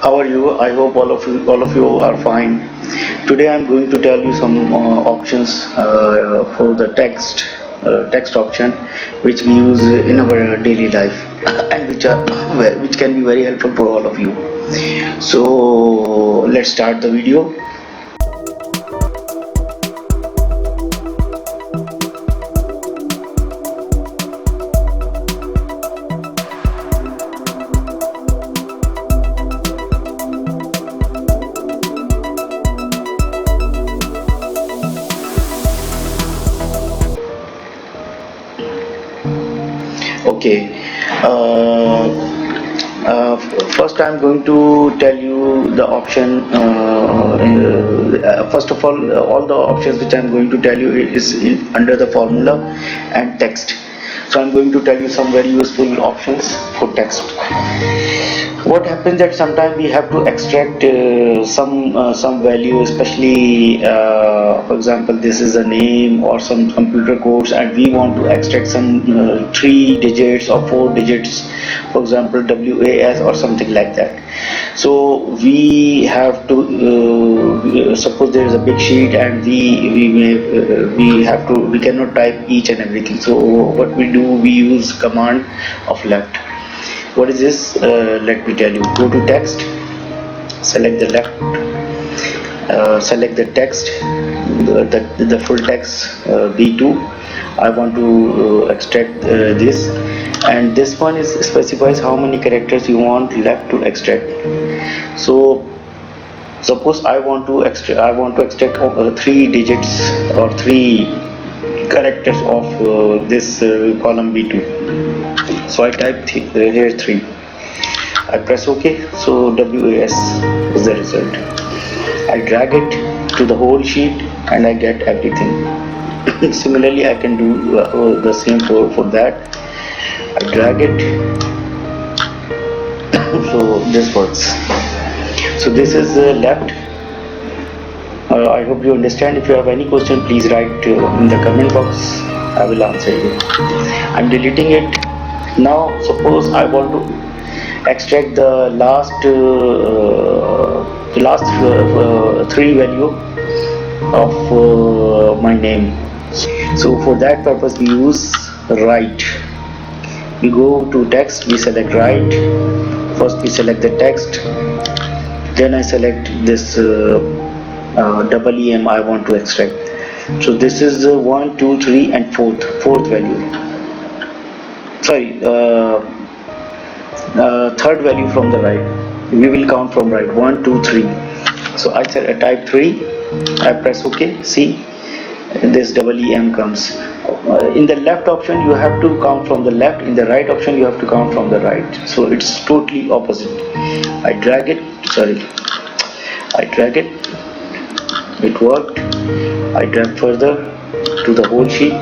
How are you? I hope all of you are fine. Today I'm going to tell you some options for the text option which we use in our daily life and which can be very helpful for all of you. So let's start the video. Okay. Uh, First, I'm going to tell you the option. First of all the options which I'm going to tell you is under the formula and text. So I'm going to tell you some very useful options for text. What happens that sometimes we have to extract some value, especially for example this is a name or some computer codes, and we want to extract some 3 digits or 4 digits, for example WAS or something like that. So we have to suppose there is a big sheet, and we cannot type each and everything. So what we do, we use command of left. What is this? Let me tell you. Go to text, select the left, select the text, the full text, B2. I want to extract this, and this one is specifies how many characters you want left to extract. So suppose I want to extract 3 digits or 3 characters of this column B2. So I type here 3. I press OK. So WAS is the result. I drag it to the whole sheet and I get everything. Similarly, I can do the same for that. I drag it. So this works. So this is left. I hope you understand. If you have any question, please write in the comment box. I will answer you. I'm deleting it. Now suppose I want to extract the last 3 value of my name. So for that purpose we use write. We go to text, we select write. First we select the text, then I select this EM I want to extract. So this is 1, 2, 3 and fourth value. Sorry, third value from the right. We will count from right. 1, 2, 3. So I type 3. I press OK. See, this EM comes. In the left option you have to count from the left. In the right option you have to count from the right. So it's totally opposite. I drag it. Sorry. I drag it. It worked. I drag further to the whole sheet,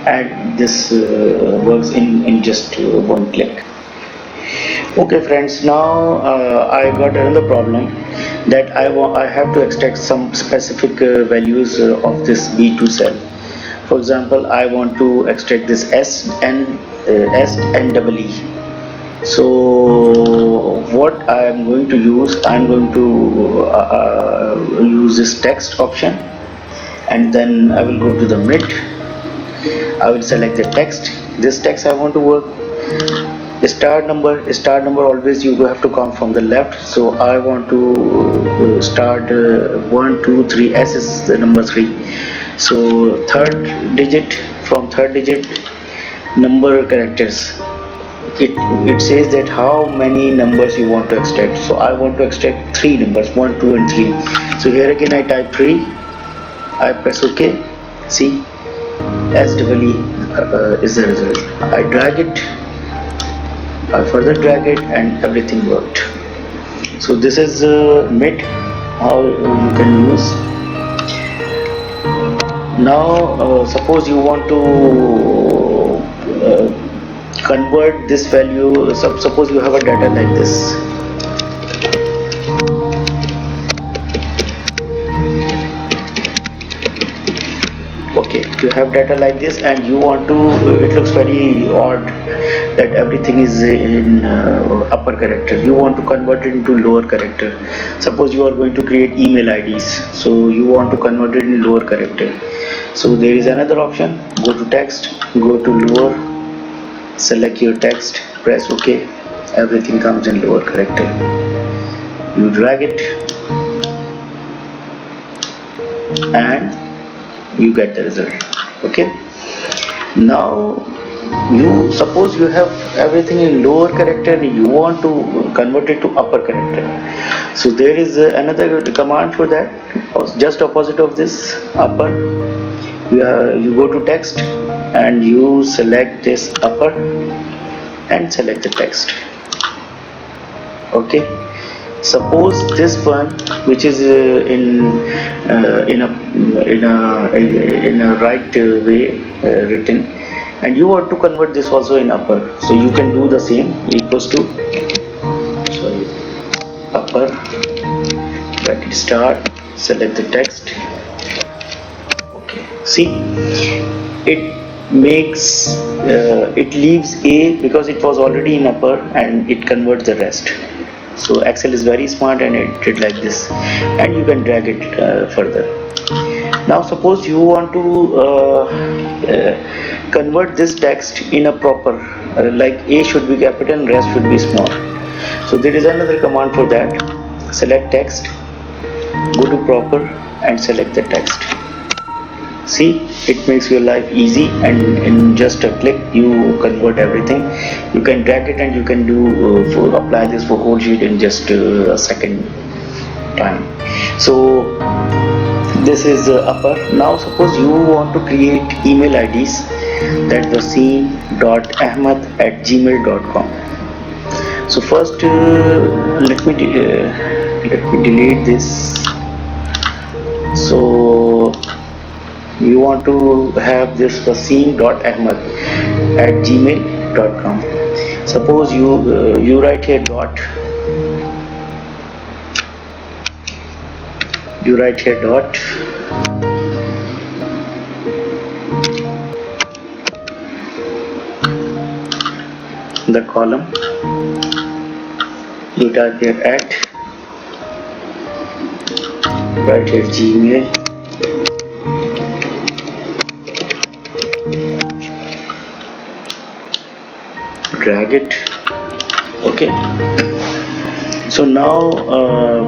and this works in just one click. Okay friends, now I got another problem that I have to extract some specific values of this B2 cell. For example, I want to extract this S and EE. So what I am going to use, I am going to use this text option, and then I will go to the mid. I will select the text. This text I want to work. Start number always you have to count from the left. So I want to start 1, 2, 3. S is the number 3. So third digit, from third digit number characters. It says that how many numbers you want to extract. So I want to extract 3 numbers, 1, 2 and 3. So here again I type 3. I press OK. See, SEE is the result. I drag it. I further drag it, and everything worked. So this is mid, how you can use. Now suppose you want to convert this value. Suppose you have a data like this. Okay, you have data like this and you want to, it looks very odd that everything is in upper character. You want to convert it into lower character. Suppose you are going to create email IDs, so you want to convert it in lower character. So there is another option. Go to text, go to lower, select your text, press OK. Everything comes in lower character. You drag it and you get the result. Okay, now you suppose you have everything in lower character and you want to convert it to upper character. So there is another command for that, just opposite of this upper. You go to text and you select this upper and select the text. Okay, suppose this one which is in a right way written, and you want to convert this also in upper, so you can do the same. Equals to upper bracket start, select the text. Okay, see, it makes it leaves A because it was already in upper, and it converts the rest. So Excel is very smart and it did like this, and you can drag it further. Now suppose you want to convert this text in a proper, like A should be capital and rest should be small. So there is another command for that. Select text, go to proper and select the text. See, it makes your life easy, and in just a click you convert everything. You can drag it and you can do apply this for whole sheet in just a second time. So this is upper. Now suppose you want to create email IDs, that waseem.ahmed@gmail.com. So first let me delete this. So you want to have this waseem.ahmed@gmail.com. Suppose you write here dot, the column, you type here at, write here Gmail, drag it. Okay, so now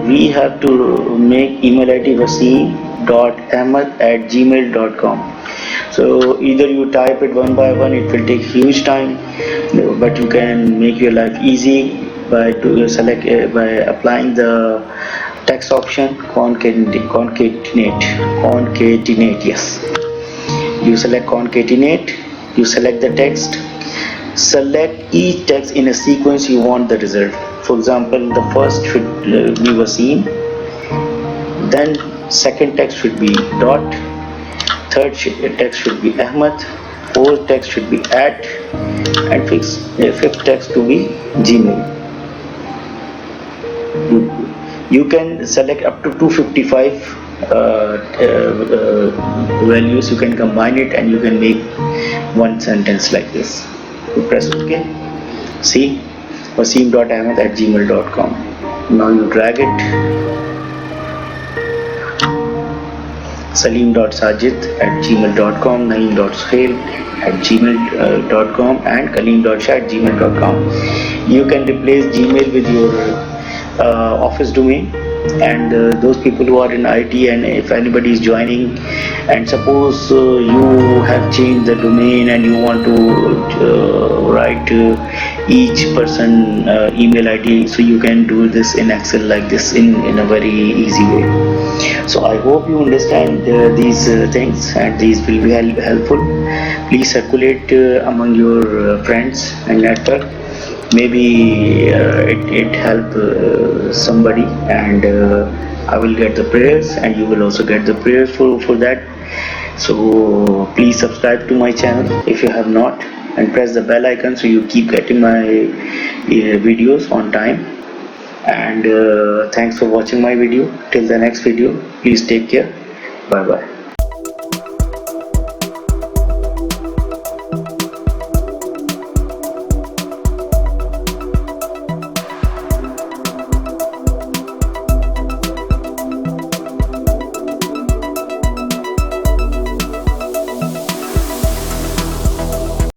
we have to make email ID waseem.ahmed@gmail.com. So either you type it one by one, it will take huge time, but you can make your life easy by by applying the text option, concatenate. Yes, you select concatenate, you select the text, select each text in a sequence you want the result. For example, the first should be Waseem, then second text should be dot, third text should be Ahmed, fourth text should be at, and fifth text to be Gmail. You can select up to 255 values. You can combine it and you can make one sentence like this. You press OK. See, waseem.ahmed@gmail.com. Now you drag it. salim.sajid@gmail.com, naeem.suhail@gmail.com, and kaleem.shah@gmail.com. You can replace Gmail with your office domain, and those people who are in IT, and if anybody is joining, and suppose you have changed the domain and you want to write each person email ID, so you can do this in Excel like this in a very easy way. So I hope you understand these things, and these will be helpful. Please circulate among your friends and network. Maybe it help somebody, and I will get the prayers, and you will also get the prayers for that. So please subscribe to my channel if you have not, and press the bell icon so you keep getting my videos on time. And thanks for watching my video. Till the next video, please take care. Bye bye.